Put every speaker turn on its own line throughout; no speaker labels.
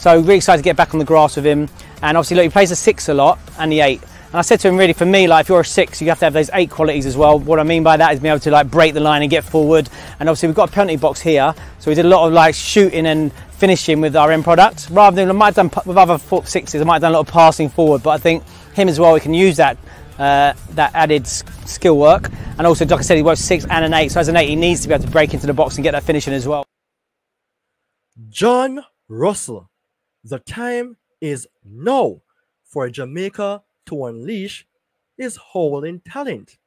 So really excited to get back on the grass with him. And obviously, look, he plays the 6 a lot and the 8. And I said to him, really, for me, like if you're a 6, you have to have those 8 qualities as well. What I mean by that is being able to like break the line and get forward. And obviously, we've got a penalty box here, so we did a lot of like shooting and finishing with our end product. Rather than I might have done with other 6s, I might have done a lot of passing forward. But I think him as well, we can use that that added skill work. And also, like I said, he works 6 and an 8. So as an 8, he needs to be able to break into the box and get that finishing as well.
Jon Russell, the time is now for Jamaica to unleash his howling talent.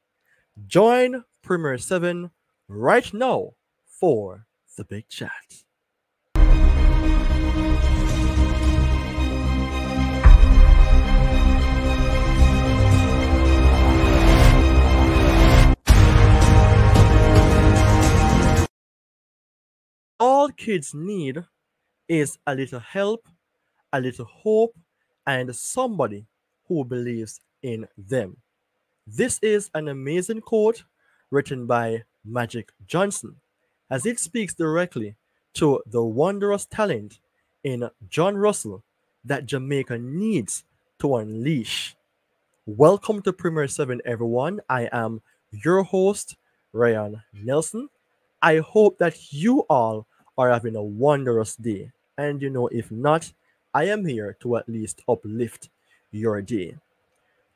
Join Premier 7 right now for the big chat. All kids need is a little help, a little hope, and somebody who believes in them. This is an amazing quote written by Magic Johnson, as it speaks directly to the wondrous talent in Jon Russell that Jamaica needs to unleash. Welcome to Premier 7, everyone. I am your host, Ryan Nelson. I hope that you all are having a wondrous day. And if not, I am here to at least uplift your day.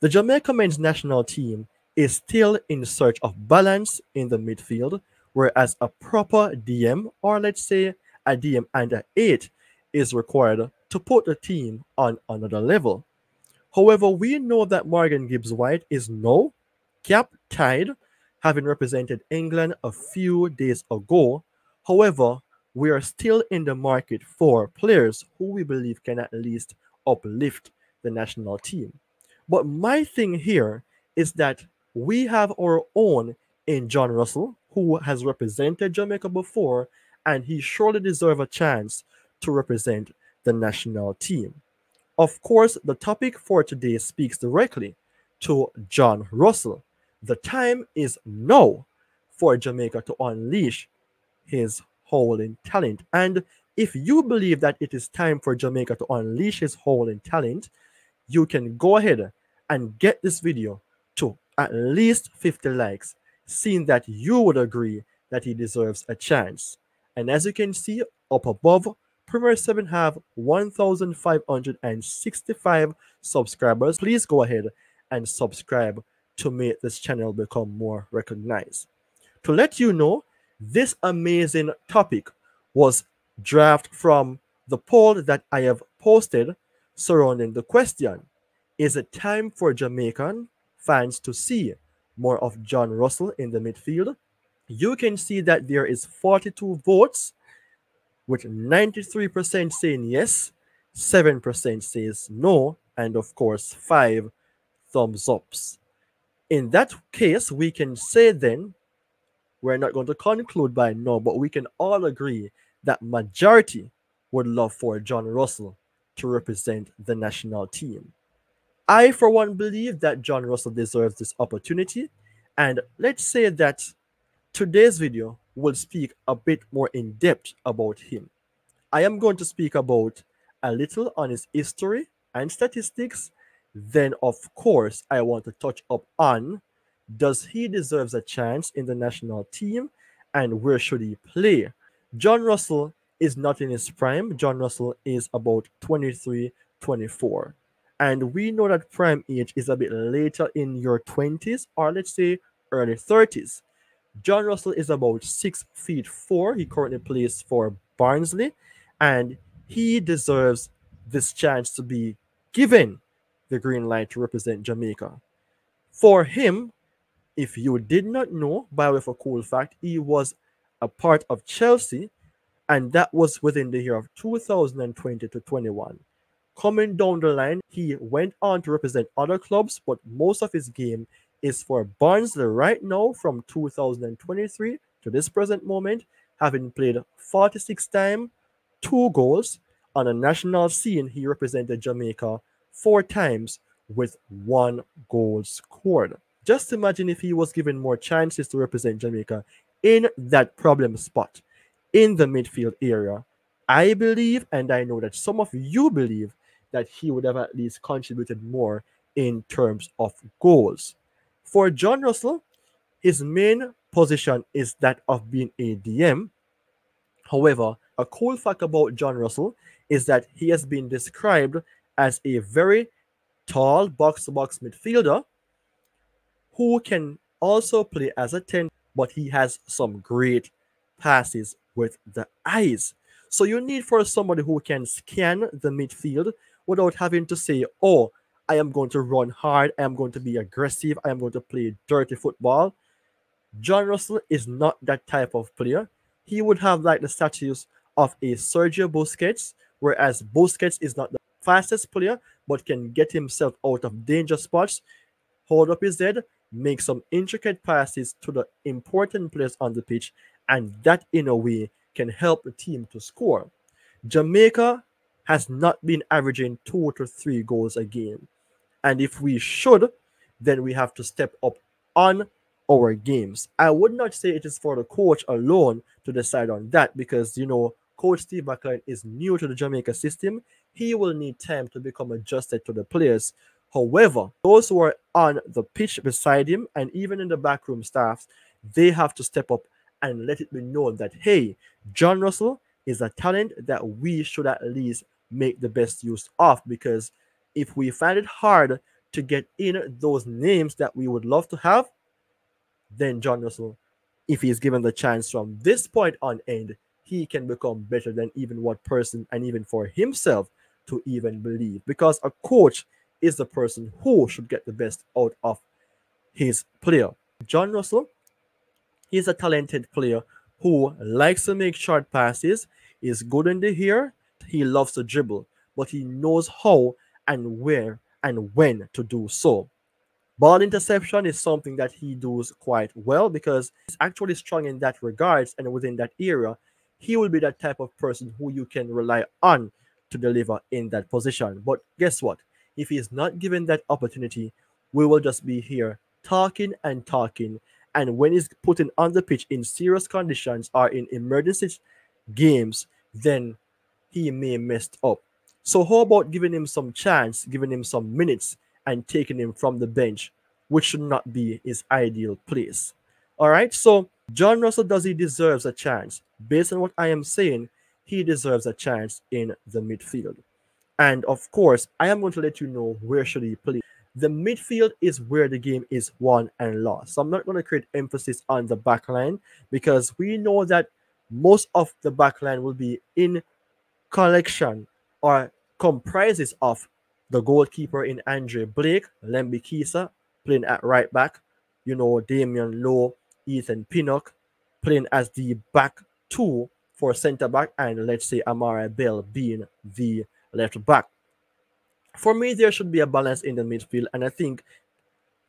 The Jamaica men's national team is still in search of balance in the midfield, whereas a proper DM, or let's say a DM and an 8, is required to put the team on another level. However, we know that Morgan Gibbs-White is now cap-tied, having represented England a few days ago. However, we are still in the market for players who we believe can at least uplift the national team. But my thing here is that we have our own in Jon Russell, who has represented Jamaica before, and he surely deserves a chance to represent the national team. Of course, the topic for today speaks directly to Jon Russell. The time is now for Jamaica to unleash his howling talent. And if you believe that it is time for Jamaica to unleash his howling talent, you can go ahead and get this video to at least 50 likes, seeing that you would agree that he deserves a chance. And as you can see up above, Premier 7 have 1,565 subscribers. Please go ahead and subscribe to make this channel become more recognized. To let you know, this amazing topic was drafted from the poll that I have posted surrounding the question: is it time for Jamaican fans to see more of Jon Russell in the midfield? You can see that there is 42 votes, with 93% saying yes, 7% says no, and of course 5 thumbs ups. In that case, we can say then, we're not going to conclude by no, but we can all agree that majority would love for Jon Russell to represent the national team. I, for one, believe that Jon Russell deserves this opportunity, and let's say that today's video will speak a bit more in depth about him. I am going to speak about a little on his history and statistics. Then, of course, I want to touch up on, does he deserve a chance in the national team, and where should he play? Jon Russell is not in his prime. Jon Russell is about 23, 24. And we know that prime age is a bit later in your 20s, or let's say early 30s. Jon Russell is about 6'4". He currently plays for Barnsley, and he deserves this chance to be given the green light to represent Jamaica. For him, if you did not know, by way of a cool fact, he was a part of Chelsea, and that was within the year of 2020 to 21. Coming down the line, he went on to represent other clubs, but most of his game is for Barnsley right now from 2023 to this present moment, having played 46 times, 2 goals. On a national scene, he represented Jamaica 4 times with 1 goal scored. Just imagine if he was given more chances to represent Jamaica in that problem spot in the midfield area. I believe, and I know that some of you believe, that he would have at least contributed more in terms of goals. For Jon Russell, his main position is that of being a DM. However, a cool fact about Jon Russell is that he has been described as a very tall box-to-box midfielder who can also play as a 10, but he has some great passes with the eyes. So you need for somebody who can scan the midfield without having to say, oh, I am going to run hard, I am going to be aggressive, I am going to play dirty football. Jon Russell is not that type of player. He would have like the status of a Sergio Busquets, whereas Busquets is not the fastest player, but can get himself out of danger spots, hold up his head, make some intricate passes to the important players on the pitch, and that in a way can help the team to score. Jamaica has not been averaging 2 to 3 goals a game. And if we should, then we have to step up on our games. I would not say it is for the coach alone to decide on that because, Coach Steve McLaren is new to the Jamaica system. He will need time to become adjusted to the players. However, those who are on the pitch beside him and even in the backroom staffs, they have to step up and let it be known that, hey, Jon Russell is a talent that we should at least make the best use of, because if we find it hard to get in those names that we would love to have, then Jon Russell, if he is given the chance from this point on end, he can become better than even what person and even for himself to even believe. Because a coach is the person who should get the best out of his player. Jon Russell, he's a talented player who likes to make short passes, is good in the air, he loves to dribble, but he knows how and where and when to do so. Ball interception is something that he does quite well because he's actually strong in that regards, and within that area, he will be that type of person who you can rely on to deliver in that position. But guess what? If he's not given that opportunity, we will just be here talking and talking. And when he's put in on the pitch in serious conditions or in emergency games, then he may mess up. So how about giving him some chance, giving him some minutes, and taking him from the bench, which should not be his ideal place. All right, so Jon Russell, does he deserves a chance? Based on what I am saying, he deserves a chance in the midfield. And of course, I am going to let you know where should he play. The midfield is where the game is won and lost. So I'm not going to create emphasis on the back line because we know that most of the back line will be in collection or comprises of the goalkeeper in Andre Blake, Lemby Kisa playing at right back, Damian Lowe, Ethan Pinnock playing as the back two for centre back, and let's say Amara Bell being the left back. For me, there should be a balance in the midfield, and I think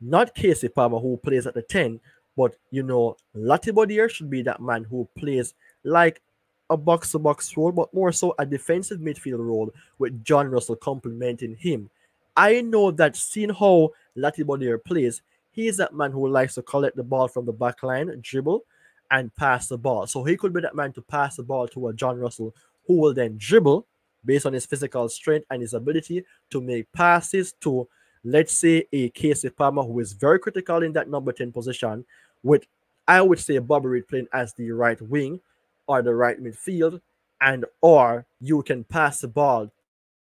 not Casey Palmer who plays at the 10, but Latibodier should be that man who plays like a box-to-box role, but more so a defensive midfield role with Jon Russell complementing him. I know that seeing how Latibodier plays, he is that man who likes to collect the ball from the back line, dribble, and pass the ball. So he could be that man to pass the ball to a Jon Russell who will then dribble based on his physical strength and his ability to make passes to, let's say, a Casey Palmer who is very critical in that number 10 position, with, I would say, Bobby Reid playing as the right wing or the right midfield, and or you can pass the ball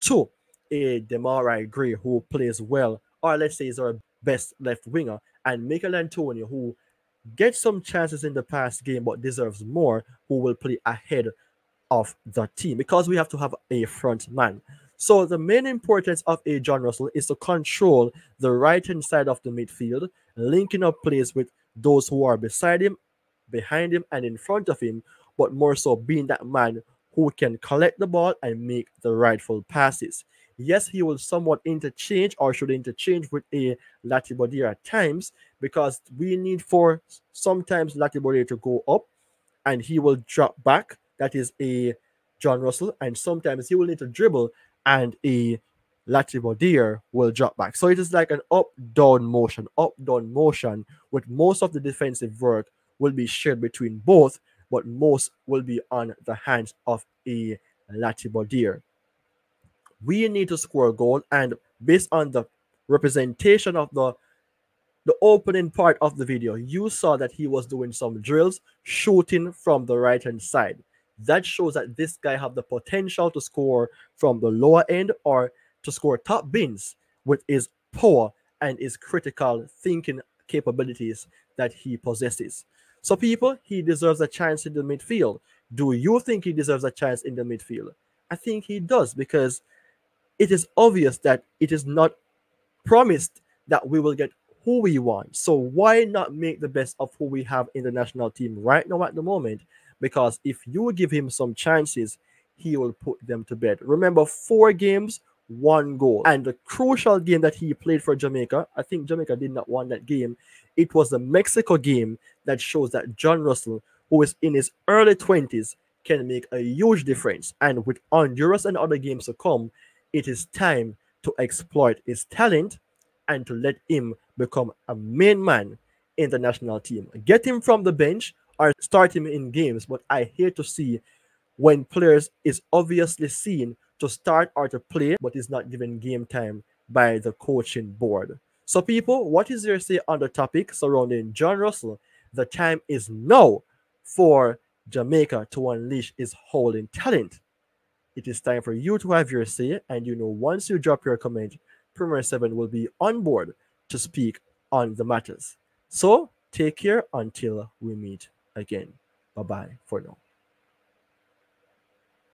to a Demarai Gray who plays well, or let's say is our best left winger, and Michael Antonio who gets some chances in the past game but deserves more, who will play ahead of the team, because we have to have a front man. So the main importance of a Jon Russell is to control the right-hand side of the midfield, linking up plays with those who are beside him, behind him, and in front of him, but more so being that man who can collect the ball and make the rightful passes. Yes, he will somewhat interchange or should interchange with a Latibodier at times, because we need for sometimes Latibodier to go up and he will drop back. That is a Jon Russell, and sometimes he will need to dribble and a Latibodier will drop back. So it is like an up-down motion, with most of the defensive work will be shared between both, but most will be on the hands of a Latibodir. We need to score a goal, and based on the representation of the opening part of the video, you saw that he was doing some drills, shooting from the right hand side. That shows that this guy have the potential to score from the lower end or to score top bins with his power and his critical thinking capabilities that he possesses. So people, he deserves a chance in the midfield. Do you think he deserves a chance in the midfield? I think he does, because it is obvious that it is not promised that we will get who we want. So why not make the best of who we have in the national team right now at the moment? Because if you give him some chances, he will put them to bed. Remember, 4 games, 1 goal. And the crucial game that he played for Jamaica, I think Jamaica did not win that game. It was the Mexico game that shows that Jon Russell, who is in his early 20s, can make a huge difference. And with Honduras and other games to come, it is time to exploit his talent and to let him become a main man in the national team. Get him from the bench or start him in games, but I hate to see when players is obviously seen to start or to play, but is not given game time by the coaching board. So people, what is your say on the topic surrounding Jon Russell? The time is now for Jamaica to unleash his howling talent. It is time for you to have your say, and once you drop your comment, Premier 7 will be on board to speak on the matters. So take care until we meet again. Bye-bye for now.